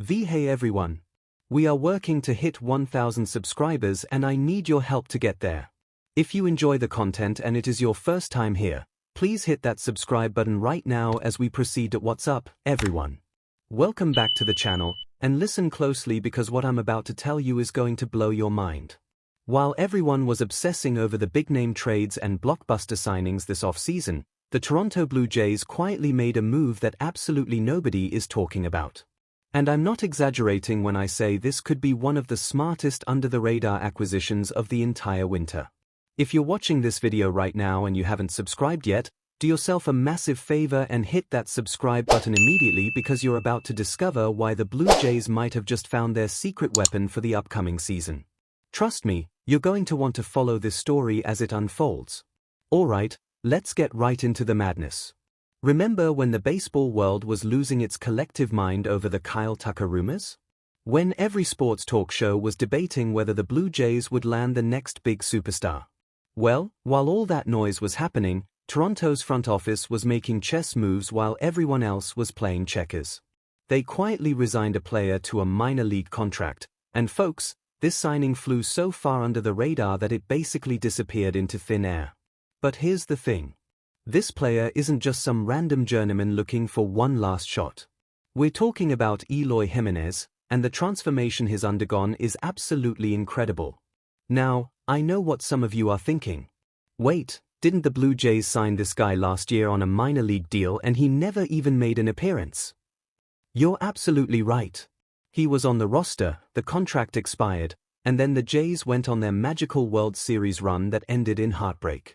Hey everyone. We are working to hit 1000 subscribers and I need your help to get there. If you enjoy the content and it is your first time here, please hit that subscribe button right now as we proceed to What's Up, everyone. Welcome back to the channel, and listen closely because what I'm about to tell you is going to blow your mind. While everyone was obsessing over the big-name trades and blockbuster signings this off-season, the Toronto Blue Jays quietly made a move that absolutely nobody is talking about. And I'm not exaggerating when I say this could be one of the smartest under-the-radar acquisitions of the entire winter. If you're watching this video right now and you haven't subscribed yet, do yourself a massive favor and hit that subscribe button immediately because you're about to discover why the Blue Jays might have just found their secret weapon for the upcoming season. Trust me, you're going to want to follow this story as it unfolds. Alright, let's get right into the madness. Remember when the baseball world was losing its collective mind over the Kyle Tucker rumors? When every sports talk show was debating whether the Blue Jays would land the next big superstar? Well, while all that noise was happening, Toronto's front office was making chess moves while everyone else was playing checkers. They quietly resigned a player to a minor league contract, and folks, this signing flew so far under the radar that it basically disappeared into thin air. But here's the thing. This player isn't just some random journeyman looking for one last shot. We're talking about Eloy Gimenez, and the transformation he's undergone is absolutely incredible. Now, I know what some of you are thinking. Wait, didn't the Blue Jays sign this guy last year on a minor league deal and he never even made an appearance? You're absolutely right. He was on the roster, the contract expired, and then the Jays went on their magical World Series run that ended in heartbreak.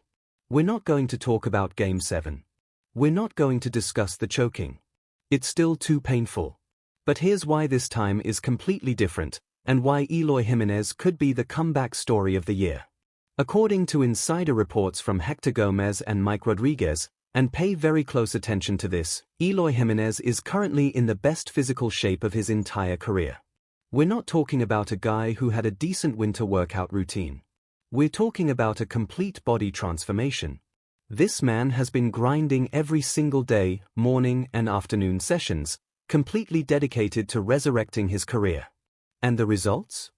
We're not going to talk about Game 7. We're not going to discuss the choking. It's still too painful. But here's why this time is completely different, and why Eloy Gimenez could be the comeback story of the year. According to insider reports from Hector Gomez and Mike Rodriguez, and pay very close attention to this, Eloy Gimenez is currently in the best physical shape of his entire career. We're not talking about a guy who had a decent winter workout routine. We're talking about a complete body transformation. This man has been grinding every single day, morning and afternoon sessions, completely dedicated to resurrecting his career. And the results?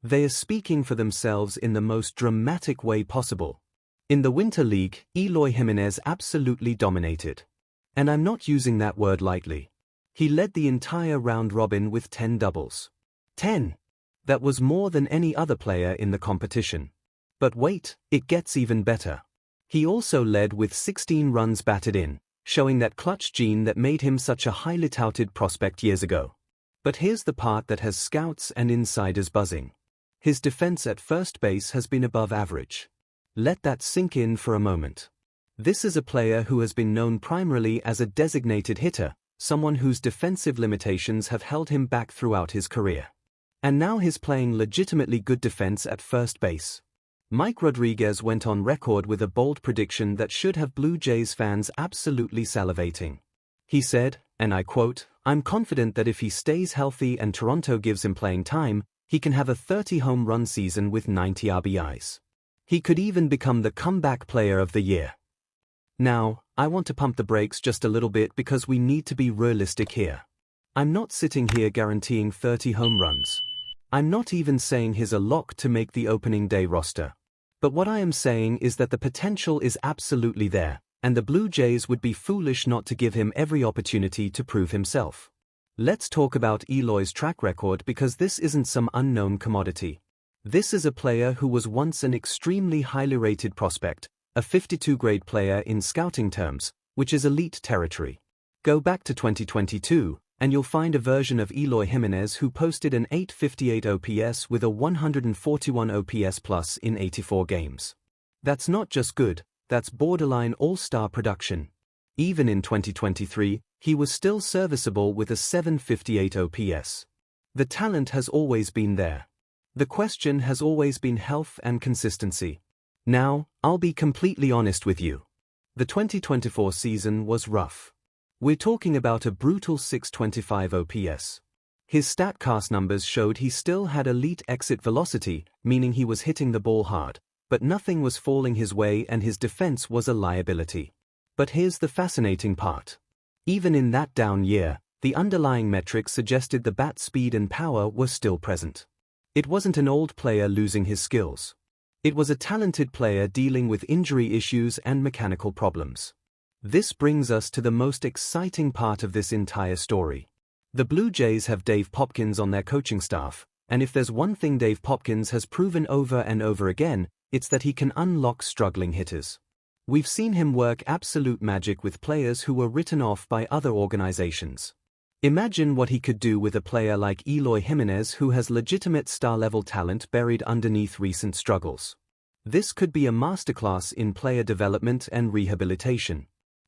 They are speaking for themselves in the most dramatic way possible. In the Winter League, Eloy Gimenez absolutely dominated. And I'm not using that word lightly. He led the entire round robin with 10 doubles. 10! That was more than any other player in the competition. But wait, it gets even better. He also led with 16 runs batted in, showing that clutch gene that made him such a highly touted prospect years ago. But here's the part that has scouts and insiders buzzing. His defense at first base has been above average. Let that sink in for a moment. This is a player who has been known primarily as a designated hitter, someone whose defensive limitations have held him back throughout his career. And now he's playing legitimately good defense at first base. Mike Rodriguez went on record with a bold prediction that should have Blue Jays fans absolutely salivating. He said, and I quote, "I'm confident that if he stays healthy and Toronto gives him playing time, he can have a 30-home run season with 90 RBIs. He could even become the comeback player of the year." Now, I want to pump the brakes just a little bit because we need to be realistic here. I'm not sitting here guaranteeing 30 home runs. I'm not even saying he's a lock to make the opening day roster. But what I am saying is that the potential is absolutely there, and the Blue Jays would be foolish not to give him every opportunity to prove himself. Let's talk about Eloy's track record because this isn't some unknown commodity. This is a player who was once an extremely highly rated prospect, a 52-grade player in scouting terms, which is elite territory. Go back to 2022, and you'll find a version of Eloy Gimenez who posted an .858 OPS with a 141 OPS plus in 84 games. That's not just good, that's borderline all-star production. Even in 2023, he was still serviceable with a 758 OPS. The talent has always been there. The question has always been health and consistency. Now, I'll be completely honest with you. The 2024 season was rough. We're talking about a brutal 625 OPS. His StatCast numbers showed he still had elite exit velocity, meaning he was hitting the ball hard, but nothing was falling his way and his defense was a liability. But here's the fascinating part. Even in that down year, The underlying metrics suggested the bat's speed and power were still present. It wasn't an old player losing his skills. It was a talented player dealing with injury issues and mechanical problems. This brings us to the most exciting part of this entire story. The Blue Jays have Dave Popkins on their coaching staff, and if there's one thing Dave Popkins has proven over and over again, it's that he can unlock struggling hitters. We've seen him work absolute magic with players who were written off by other organizations. Imagine what he could do with a player like Eloy Gimenez, who has legitimate star-level talent buried underneath recent struggles. This could be a masterclass in player development and rehabilitation.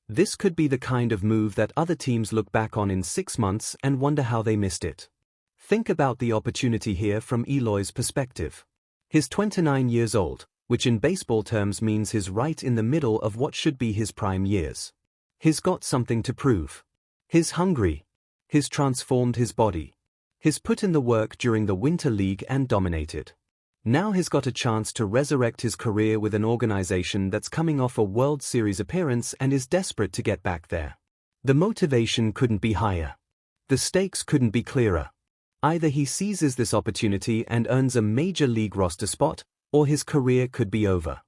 This could be the kind of move that other teams look back on in 6 months and wonder how they missed it. Think about the opportunity here from Eloy's perspective. He's 29 years old, which in baseball terms means he's right in the middle of what should be his prime years. He's got something to prove. He's hungry. He's transformed his body. He's put in the work during the Winter League and dominated. Now he's got a chance to resurrect his career with an organization that's coming off a World Series appearance and is desperate to get back there. The motivation couldn't be higher. The stakes couldn't be clearer. Either he seizes this opportunity and earns a major league roster spot, or his career could be over.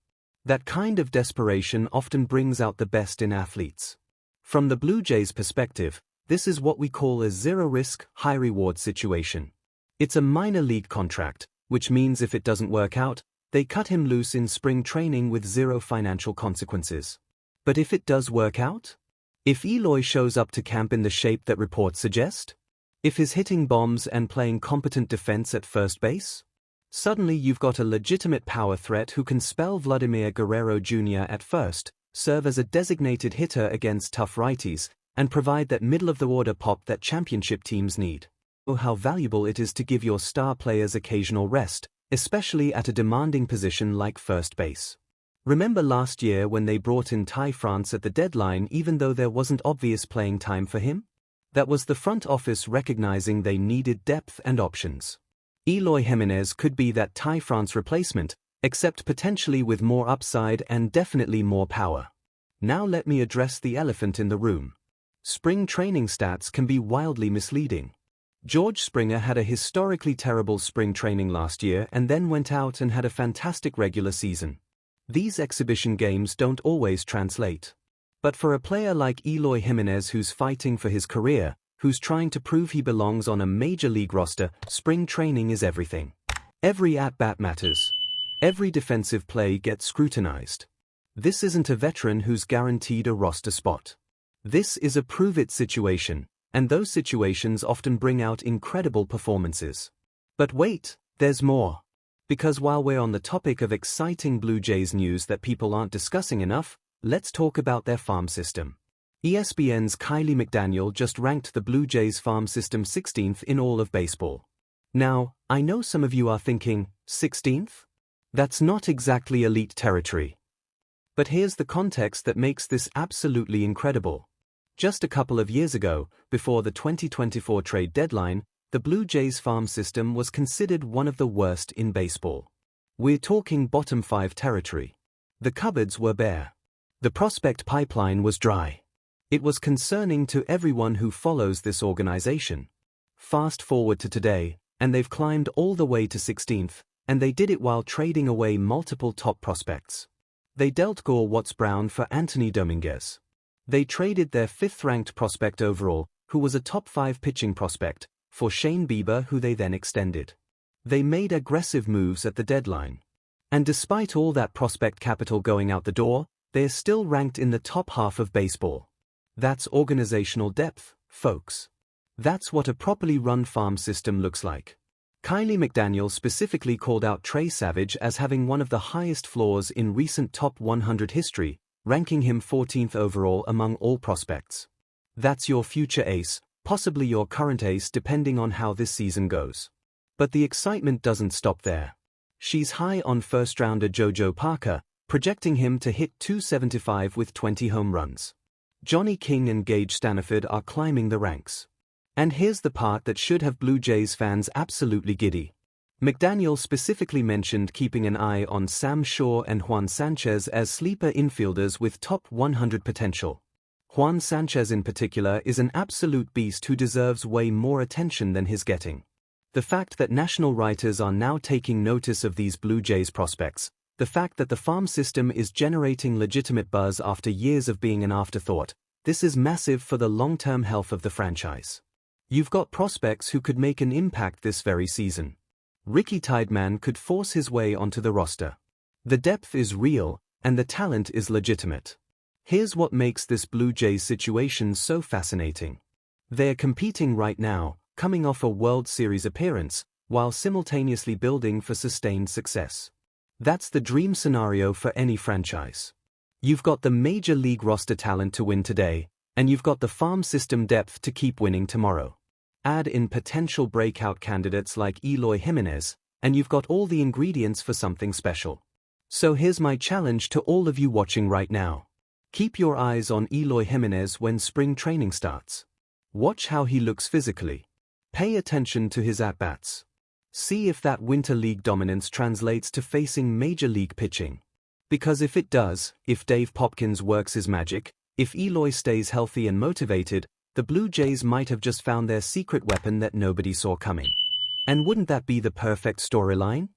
That kind of desperation often brings out the best in athletes. From the Blue Jays' perspective, this is what we call a zero-risk, high-reward situation. It's a minor league contract, which means if it doesn't work out, they cut him loose in spring training with zero financial consequences. But if it does work out? If Eloy shows up to camp in the shape that reports suggest? If he's hitting bombs and playing competent defense at first base? Suddenly you've got a legitimate power threat who can spell Vladimir Guerrero Jr. at first, serve as a designated hitter against tough righties, and provide that middle-of-the-order pop that championship teams need. Oh, how valuable it is to give your star players occasional rest, especially at a demanding position like first base. Remember last year when they brought in Ty France at the deadline even though there wasn't obvious playing time for him? That was the front office recognizing they needed depth and options. Eloy Gimenez could be that Ty France replacement, except potentially with more upside and definitely more power. Now let me address the elephant in the room. Spring training stats can be wildly misleading. George Springer had a historically terrible spring training last year and then went out and had a fantastic regular season. These exhibition games don't always translate. But for a player like Eloy Gimenez who's fighting for his career, who's trying to prove he belongs on a major league roster, spring training is everything. Every at-bat matters. Every defensive play gets scrutinized. This isn't a veteran who's guaranteed a roster spot. This is a prove-it situation, and those situations often bring out incredible performances. But wait, there's more. Because while we're on the topic of exciting Blue Jays news that people aren't discussing enough, let's talk about their farm system. ESPN's Kiley McDaniel just ranked the Blue Jays farm system 16th in all of baseball. Now, I know some of you are thinking, 16th? That's not exactly elite territory. But here's the context that makes this absolutely incredible. Just a couple of years ago, before the 2024 trade deadline, the Blue Jays farm system was considered one of the worst in baseball. We're talking bottom 5 territory. The cupboards were bare. The prospect pipeline was dry. It was concerning to everyone who follows this organization. Fast forward to today, and they've climbed all the way to 16th, and they did it while trading away multiple top prospects. They dealt Gore Watts-Brown for Anthony Dominguez. They traded their 5th-ranked prospect overall, who was a top 5 pitching prospect, for Shane Bieber, who they then extended. They made aggressive moves at the deadline. And despite all that prospect capital going out the door, they're still ranked in the top half of baseball. That's organizational depth, folks. That's what a properly run farm system looks like. Kiley McDaniel specifically called out Trey Savage as having one of the highest floors in recent top 100 history, ranking him 14th overall among all prospects. That's your future ace, possibly your current ace depending on how this season goes. But the excitement doesn't stop there. She's high on first-rounder JoJo Parker, projecting him to hit .275 with 20 home runs. Johnny King and Gage Staniford are climbing the ranks. And here's the part that should have Blue Jays fans absolutely giddy. McDaniel specifically mentioned keeping an eye on Sam Shaw and Juan Sanchez as sleeper infielders with top 100 potential. Juan Sanchez in particular is an absolute beast who deserves way more attention than he's getting. The fact that national writers are now taking notice of these Blue Jays prospects, the fact that the farm system is generating legitimate buzz after years of being an afterthought, this is massive for the long-term health of the franchise. You've got prospects who could make an impact this very season. Ricky Tideman could force his way onto the roster. The depth is real, and the talent is legitimate. Here's what makes this Blue Jays situation so fascinating. They're competing right now, coming off a World Series appearance, while simultaneously building for sustained success. That's the dream scenario for any franchise. You've got the major league roster talent to win today, and you've got the farm system depth to keep winning tomorrow. Add in potential breakout candidates like Eloy Gimenez, and you've got all the ingredients for something special. So here's my challenge to all of you watching right now. Keep your eyes on Eloy Gimenez when spring training starts. Watch how he looks physically. Pay attention to his at-bats. See if that winter league dominance translates to facing major league pitching. Because if it does, if Dave Popkins works his magic, if Eloy stays healthy and motivated, the Blue Jays might have just found their secret weapon that nobody saw coming. And wouldn't that be the perfect storyline?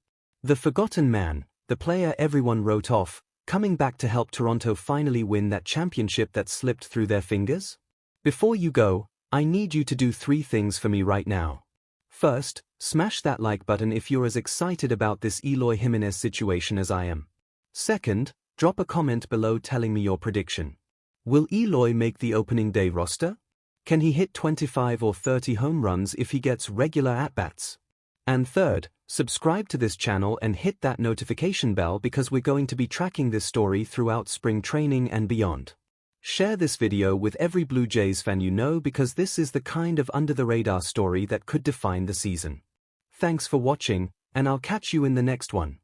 The forgotten man, the player everyone wrote off, coming back to help Toronto finally win that championship that slipped through their fingers? Before you go, I need you to do 3 things for me right now. First, smash that like button if you're as excited about this Eloy Gimenez situation as I am. Second, drop a comment below telling me your prediction. Will Eloy make the opening day roster? Can he hit 25 or 30 home runs if he gets regular at-bats? And third, subscribe to this channel and hit that notification bell because we're going to be tracking this story throughout spring training and beyond. Share this video with every Blue Jays fan you know because this is the kind of under-the-radar story that could define the season. Thanks for watching, and I'll catch you in the next one.